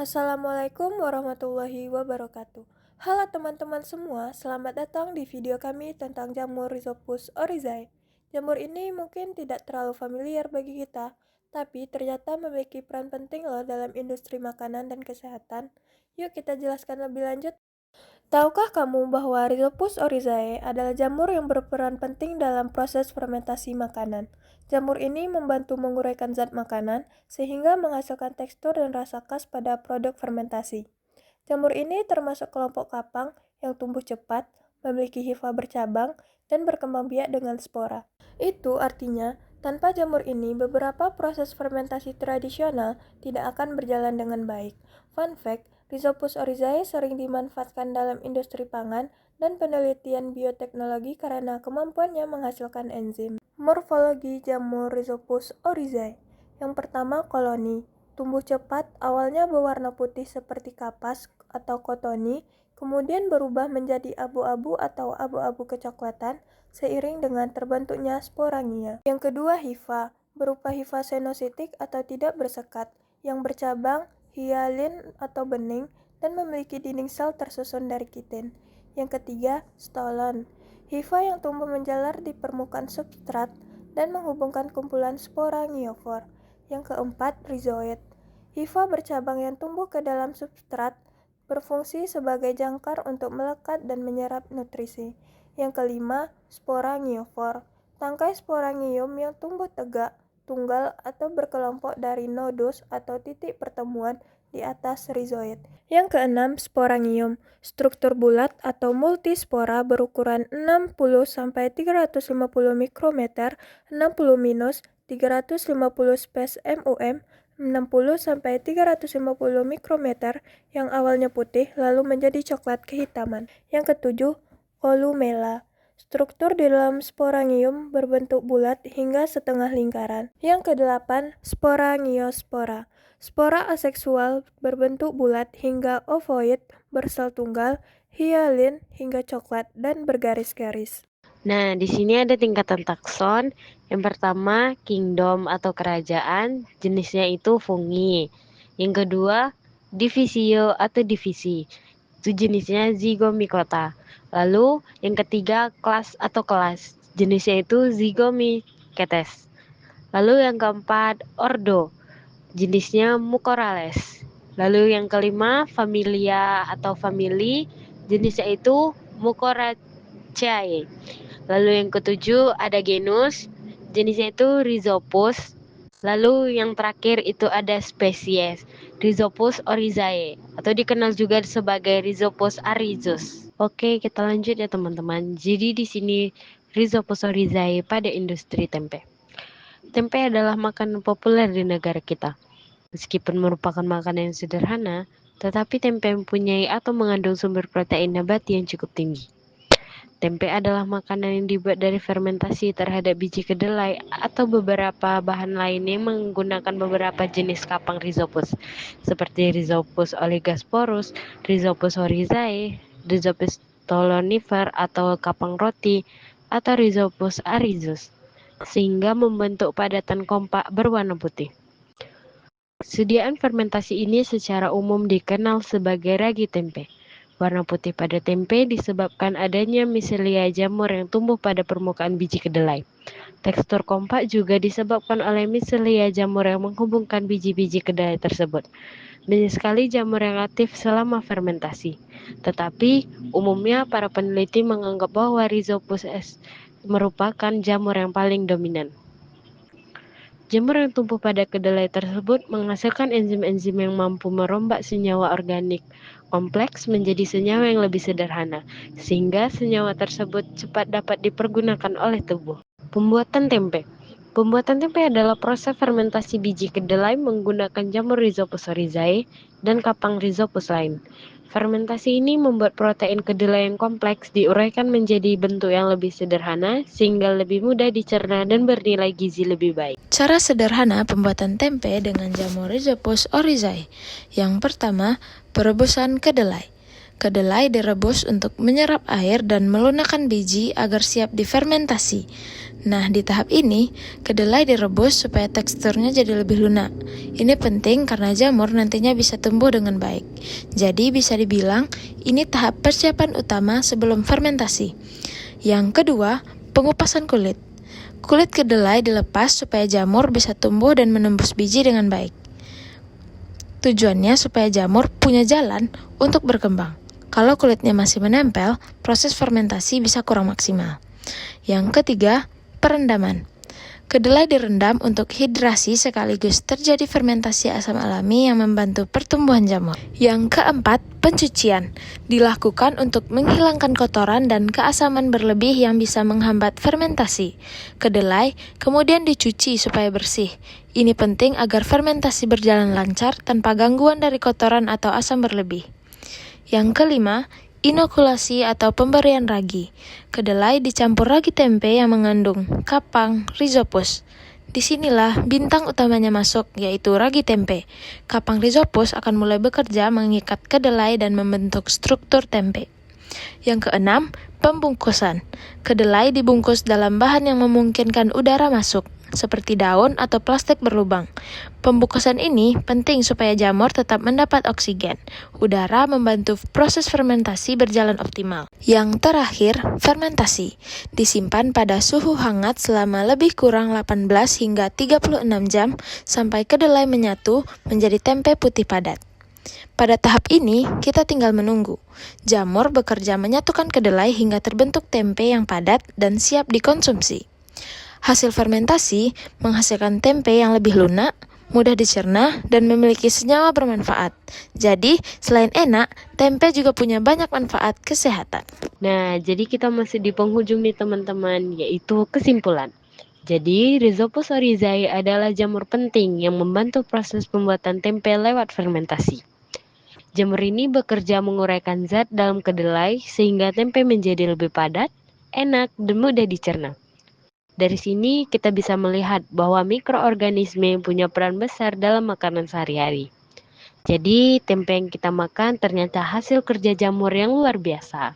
Assalamualaikum warahmatullahi wabarakatuh. Halo teman-teman semua, selamat datang di video kami tentang jamur Rhizopus oryzae. Jamur ini mungkin tidak terlalu familiar bagi kita, tapi ternyata memiliki peran penting loh dalam industri makanan dan kesehatan. Yuk kita jelaskan lebih lanjut. Tahukah kamu bahwa Rhizopus oryzae adalah jamur yang berperan penting dalam proses fermentasi makanan? Jamur ini membantu menguraikan zat makanan sehingga menghasilkan tekstur dan rasa khas pada produk fermentasi. Jamur ini termasuk kelompok kapang yang tumbuh cepat, memiliki hifa bercabang, dan berkembang biak dengan spora. Itu artinya, tanpa jamur ini beberapa proses fermentasi tradisional tidak akan berjalan dengan baik. Fun fact, Rhizopus oryzae sering dimanfaatkan dalam industri pangan dan penelitian bioteknologi karena kemampuannya menghasilkan enzim. Morfologi jamur Rhizopus oryzae. Yang pertama, koloni. Tumbuh cepat, awalnya berwarna putih seperti kapas atau kotoni, kemudian berubah menjadi abu-abu atau abu-abu kecoklatan seiring dengan terbentuknya sporangia. Yang kedua, hifa. Berupa hifa senositik atau tidak bersekat, yang bercabang, hialin atau bening, dan memiliki dinding sel tersusun dari kitin. Yang ketiga, stolon. Hifa yang tumbuh menjalar di permukaan substrat dan menghubungkan kumpulan spora ngiofor. Yang keempat, rhizoid. Hifa bercabang yang tumbuh ke dalam substrat, berfungsi sebagai jangkar untuk melekat dan menyerap nutrisi. Yang kelima, spora ngiofor. Tangkai sporangium yang tumbuh tegak, tunggal atau berkelompok dari nodus atau titik pertemuan di atas rhizoid. Yang keenam, sporangium. Struktur bulat atau multispora berukuran 60-350 mikrometer, 60-350 spes mm, 60-350 mikrometer yang awalnya putih lalu menjadi coklat kehitaman. Yang ketujuh, columella. Struktur di dalam sporangium berbentuk bulat hingga setengah lingkaran. Yang kedelapan, sporangiospora. Spora aseksual berbentuk bulat hingga ovoid, bersel tunggal, hialin hingga coklat dan bergaris-garis. Nah, di sini ada tingkatan takson. Yang pertama, kingdom atau kerajaan, jenisnya itu fungi. Yang kedua, divisio atau divisi, itu jenisnya zygomicota. Lalu yang ketiga, kelas atau kelas, jenisnya itu Zygomycetes. Lalu yang keempat, ordo, jenisnya Mucorales. Lalu yang kelima, familia atau family, jenisnya itu Mucoraceae. Lalu yang ketujuh ada genus, jenisnya itu Rhizopus. Lalu yang terakhir itu ada spesies, Rhizopus oryzae, atau dikenal juga sebagai Rhizopus aryzus. Oke, kita lanjut ya teman-teman. Jadi di sini Rhizopus oryzae pada industri tempe. Tempe adalah makanan populer di negara kita. Meskipun merupakan makanan yang sederhana, tetapi tempe mempunyai atau mengandung sumber protein nabati yang cukup tinggi. Tempe adalah makanan yang dibuat dari fermentasi terhadap biji kedelai atau beberapa bahan lain yang menggunakan beberapa jenis kapang Rhizopus, seperti Rhizopus oligosporus, Rhizopus oryzae, Rhizopus stolonifer atau kapang roti, atau Rhizopus aryzus, sehingga membentuk padatan kompak berwarna putih. Sediaan fermentasi ini secara umum dikenal sebagai ragi tempe. Warna putih pada tempe disebabkan adanya miselia jamur yang tumbuh pada permukaan biji kedelai. Tekstur kompak juga disebabkan oleh miselia jamur yang menghubungkan biji-biji kedelai tersebut. Banyak sekali jamur yang aktif selama fermentasi. Tetapi umumnya para peneliti menganggap bahwa Rhizopus merupakan jamur yang paling dominan. Jamur yang tumbuh pada kedelai tersebut menghasilkan enzim-enzim yang mampu merombak senyawa organik kompleks menjadi senyawa yang lebih sederhana, sehingga senyawa tersebut cepat dapat dipergunakan oleh tubuh. Pembuatan tempe. Pembuatan tempe adalah proses fermentasi biji kedelai menggunakan jamur Rhizopus oryzae dan kapang Rhizopus lain. Fermentasi ini membuat protein kedelai yang kompleks diuraikan menjadi bentuk yang lebih sederhana sehingga lebih mudah dicerna dan bernilai gizi lebih baik. Cara sederhana pembuatan tempe dengan jamur Rhizopus oryzae. Yang pertama, perebusan kedelai. Kedelai direbus untuk menyerap air dan melunakkan biji agar siap difermentasi. Nah, di tahap ini, kedelai direbus supaya teksturnya jadi lebih lunak. Ini penting karena jamur nantinya bisa tumbuh dengan baik. Jadi bisa dibilang, ini tahap persiapan utama sebelum fermentasi. Yang kedua, pengupasan kulit. Kulit kedelai dilepas supaya jamur bisa tumbuh dan menembus biji dengan baik. Tujuannya supaya jamur punya jalan untuk berkembang. Kalau kulitnya masih menempel, proses fermentasi bisa kurang maksimal. Yang ketiga, perendaman. Kedelai direndam untuk hidrasi sekaligus terjadi fermentasi asam alami yang membantu pertumbuhan jamur. Yang keempat, pencucian. Dilakukan untuk menghilangkan kotoran dan keasaman berlebih yang bisa menghambat fermentasi. Kedelai kemudian dicuci supaya bersih. Ini penting agar fermentasi berjalan lancar tanpa gangguan dari kotoran atau asam berlebih. Yang kelima, inokulasi atau pemberian ragi. Kedelai dicampur ragi tempe yang mengandung kapang rhizopus. Disinilah bintang utamanya masuk, yaitu ragi tempe. Kapang rhizopus akan mulai bekerja mengikat kedelai dan membentuk struktur tempe. Yang keenam, pembungkusan. Kedelai dibungkus dalam bahan yang memungkinkan udara masuk, seperti daun atau plastik berlubang. Pembungkusan ini penting supaya jamur tetap mendapat oksigen. Udara membantu proses fermentasi berjalan optimal. Yang terakhir, fermentasi. Disimpan pada suhu hangat selama lebih kurang 18 hingga 36 jam sampai kedelai menyatu menjadi tempe putih padat. Pada tahap ini, kita tinggal menunggu. Jamur bekerja menyatukan kedelai hingga terbentuk tempe yang padat dan siap dikonsumsi. Hasil fermentasi menghasilkan tempe yang lebih lunak, mudah dicerna, dan memiliki senyawa bermanfaat. Jadi, selain enak, tempe juga punya banyak manfaat kesehatan. Nah, jadi kita masih di penghujung nih teman-teman, yaitu kesimpulan. Jadi, Rhizopus oryzae adalah jamur penting yang membantu proses pembuatan tempe lewat fermentasi. Jamur ini bekerja menguraikan zat dalam kedelai sehingga tempe menjadi lebih padat, enak, dan mudah dicerna. Dari sini kita bisa melihat bahwa mikroorganisme punya peran besar dalam makanan sehari-hari. Jadi tempe yang kita makan ternyata hasil kerja jamur yang luar biasa.